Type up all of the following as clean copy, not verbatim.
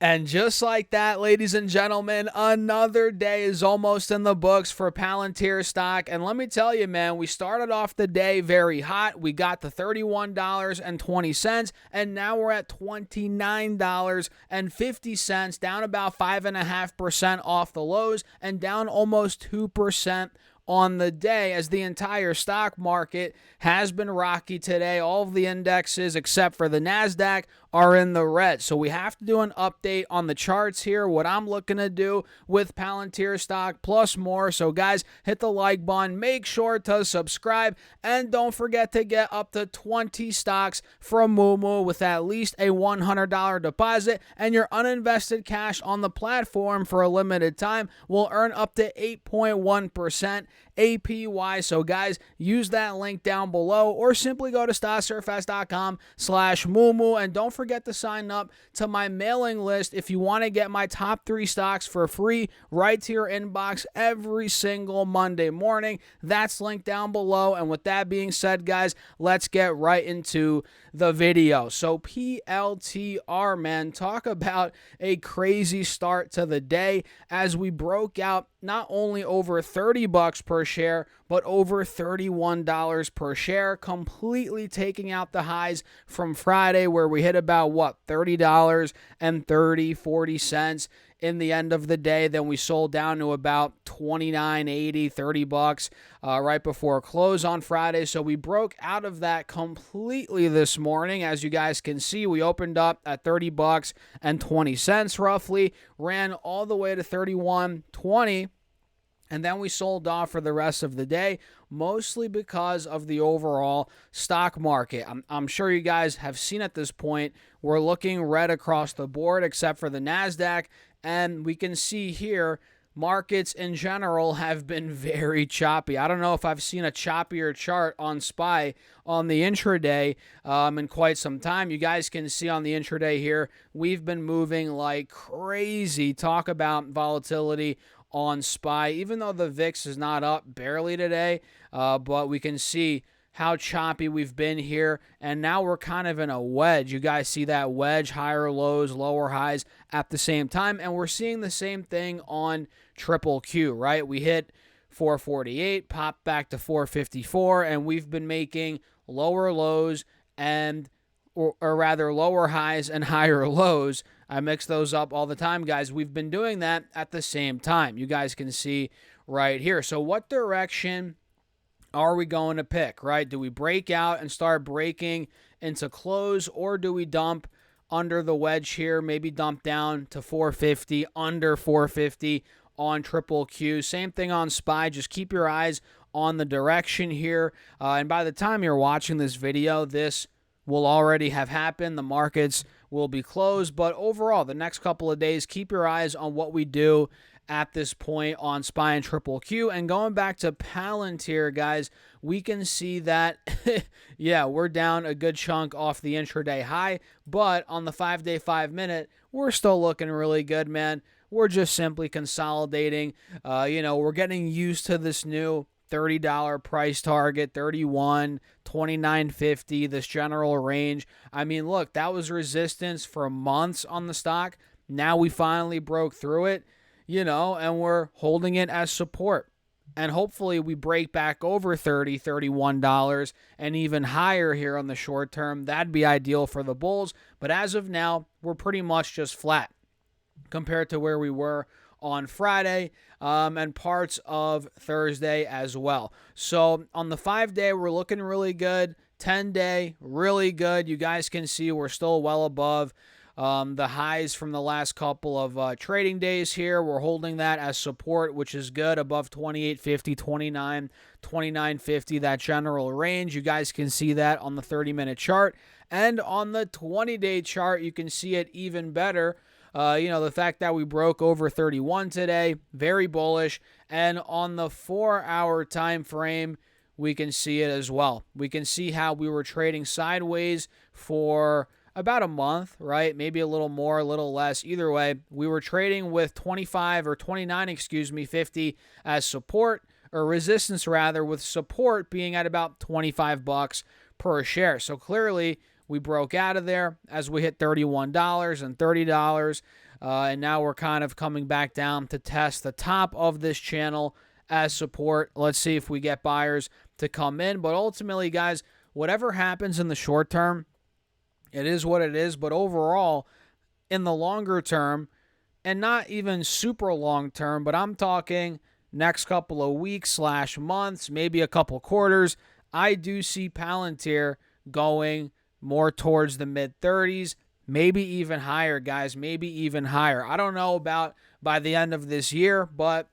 And just like that, ladies and gentlemen, another day is almost in the books for Palantir stock. And let me tell you, man, we started off the day very hot. We got to $31.20, and now we're at $29.50, down about 5.5% off the lows and down almost 2% on the day, as the entire stock market has been rocky today. All of the indexes except for the NASDAQ are in the red. So we have to do an update on the charts here, what I'm looking to do with Palantir stock plus more. So guys, hit the like button, make sure to subscribe, and don't forget to get up to 20 stocks from Moomoo with at least a $100 deposit, and your uninvested cash on the platform for a limited time will earn up to 8.1% APY. So guys, use that link down below or simply go to stocksurfast.com/Moomoo, and don't forget to sign up to my mailing list if you want to get my top 3 stocks for free right to your inbox every single Monday morning. That's linked down below. And with that being said, guys, let's get right into the video. So PLTR, man, talk about a crazy start to the day as we broke out not only over $30 per share, but over $31 per share, completely taking out the highs from Friday where we hit about, $30 and 40 cents in the end of the day. Then we sold down to about $29.80, $30 right before close on Friday. So we broke out of that completely this morning. As you guys can see, we opened up at $30 and 20 cents roughly, ran all the way to $31.20. And then we sold off for the rest of the day, mostly because of the overall stock market. I'm sure you guys have seen at this point, we're looking red across the board except for the NASDAQ. And we can see here, markets in general have been very choppy. I don't know if I've seen a choppier chart on SPY on the intraday in quite some time. You guys can see on the intraday here, we've been moving like crazy. Talk about volatility on SPY, even though the VIX is not up barely today, but we can see how choppy we've been here, and now we're kind of in a wedge. You guys see that wedge, higher lows, lower highs at the same time, and we're seeing the same thing on triple Q, right? We hit 448, popped back to 454, and we've been making lower lows and or rather lower highs and higher lows. I mix those up all the time, guys. We've been doing that at the same time. You guys can see right here. So what direction are we going to pick, right? Do we break out and start breaking into close, or do we dump under the wedge here, maybe dump down to 450, under 450 on triple Q? Same thing on SPY. Just keep your eyes on the direction here. And by the time you're watching this video, this will already have happened. The markets will be closed. But overall, the next couple of days, keep your eyes on what we do at this point on SPY and triple Q. And going back to Palantir, guys, we can see that, yeah, we're down a good chunk off the intraday high. But on the 5-day, 5-minute, we're still looking really good, man. We're just simply consolidating. We're getting used to this new $30 price target, 31, 29.50, this general range. I mean, look, that was resistance for months on the stock. Now we finally broke through it, and we're holding it as support. And hopefully we break back over $30, $31 and even higher here on the short term. That'd be ideal for the bulls. But as of now, we're pretty much just flat compared to where we were on Friday and parts of Thursday as well. So on the 5-day, we're looking really good. 10-day, really good. You guys can see we're still well above the highs from the last couple of trading days here. We're holding that as support, which is good, above 28.50, 29, 29.50, that general range. You guys can see that on the 30-minute chart. And on the 20-day chart, you can see it even better. The fact that we broke over 31 today, very bullish. And on the 4-hour time frame, we can see it as well. We can see how we were trading sideways for about a month, right? Maybe a little more, a little less. Either way, we were trading with 50 as support, or resistance rather, with support being at about $25 per share. So clearly, we broke out of there as we hit $31 and $30. And now we're kind of coming back down to test the top of this channel as support. Let's see if we get buyers to come in. But ultimately, guys, whatever happens in the short term, it is what it is. But overall, in the longer term, and not even super long term, but I'm talking next couple of weeks / months, maybe a couple quarters, I do see Palantir going more towards the mid-30s, maybe even higher, guys, maybe even higher. I don't know about by the end of this year, but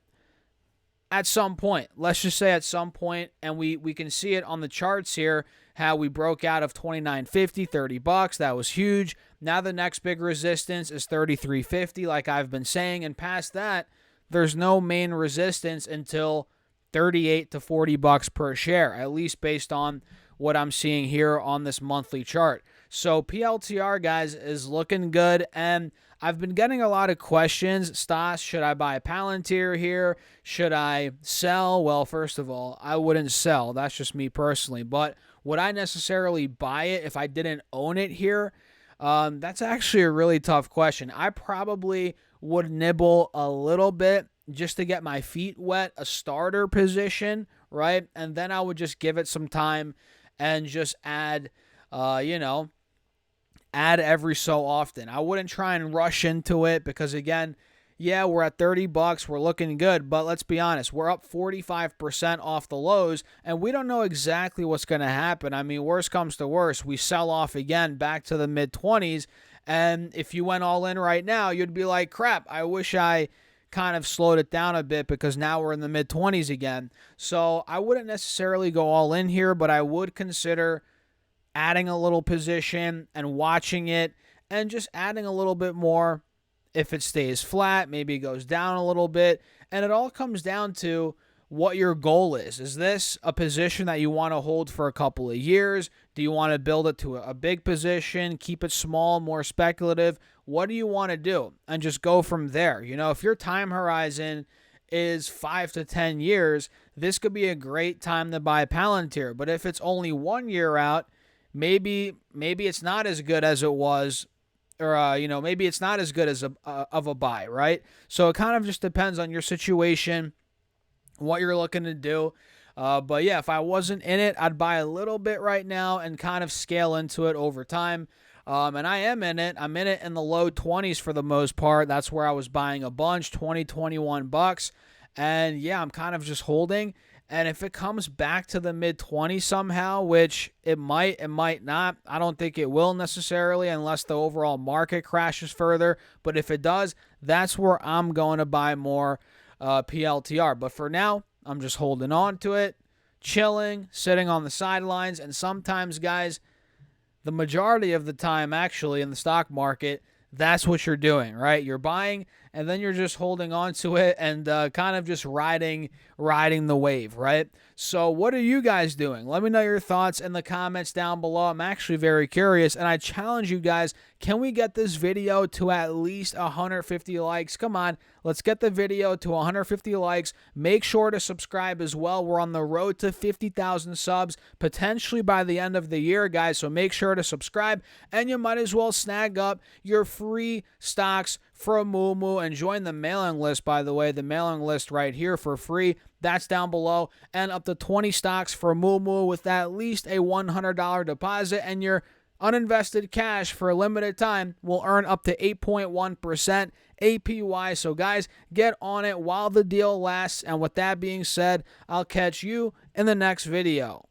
at some point, let's just say at some point, and we can see it on the charts here, how we broke out of 29.50, $30. That was huge. Now the next big resistance is 33.50, like I've been saying, and past that, there's no main resistance until 38 to $40 per share, at least based on what I'm seeing here on this monthly chart. So PLTR, guys, is looking good, and I've been getting a lot of questions. Stas, should I buy Palantir here? Should I sell? Well, first of all, I wouldn't sell. That's just me personally. But would I necessarily buy it if I didn't own it here? That's actually a really tough question. I probably would nibble a little bit just to get my feet wet, a starter position, right? And then I would just give it some time and just add, add every so often. I wouldn't try and rush into it because, again, yeah, we're at $30. We're looking good, but let's be honest. We're up 45% off the lows, and we don't know exactly what's going to happen. I mean, worst comes to worst, we sell off again back to the mid-20s, and if you went all in right now, you'd be like, crap, I wish I kind of slowed it down a bit because now we're in the mid-20s again. So I wouldn't necessarily go all in here, but I would consider adding a little position and watching it and just adding a little bit more. If it stays flat, maybe it goes down a little bit. And it all comes down to what your goal is. Is this a position that you want to hold for a couple of years? Do you want to build it to a big position, keep it small, more speculative? What do you want to do? And just go from there. You know, if your time horizon is 5 to 10 years, this could be a great time to buy Palantir. But if it's only 1 year out, maybe it's not as good as it was, or maybe it's not as good as of a buy, right? So it kind of just depends on your situation, what you're looking to do. But yeah, if I wasn't in it, I'd buy a little bit right now and kind of scale into it over time. And I am in it. I'm in it in the low 20s for the most part. That's where I was buying a bunch, 20, 21 bucks. And yeah, I'm kind of just holding. And if it comes back to the mid-20s somehow, which it might not, I don't think it will necessarily unless the overall market crashes further. But if it does, that's where I'm going to buy more PLTR. But for now, I'm just holding on to it, chilling, sitting on the sidelines. And sometimes, guys, the majority of the time actually in the stock market, that's what you're doing, right? You're buying and then you're just holding on to it and kind of just riding the wave, right? So what are you guys doing? Let me know your thoughts in the comments down below. I'm actually very curious, and I challenge you guys, can we get this video to at least 150 likes? Come on, let's get the video to 150 likes. Make sure to subscribe as well. We're on the road to 50,000 subs, potentially by the end of the year, guys, so make sure to subscribe, and you might as well snag up your free stocks from Moomoo and join the mailing list, by the way, the mailing list right here for free. That's down below, and up to 20 stocks for Moomoo with at least a $100 deposit, and your uninvested cash for a limited time will earn up to 8.1% APY. So guys, get on it while the deal lasts, and with that being said, I'll catch you in the next video.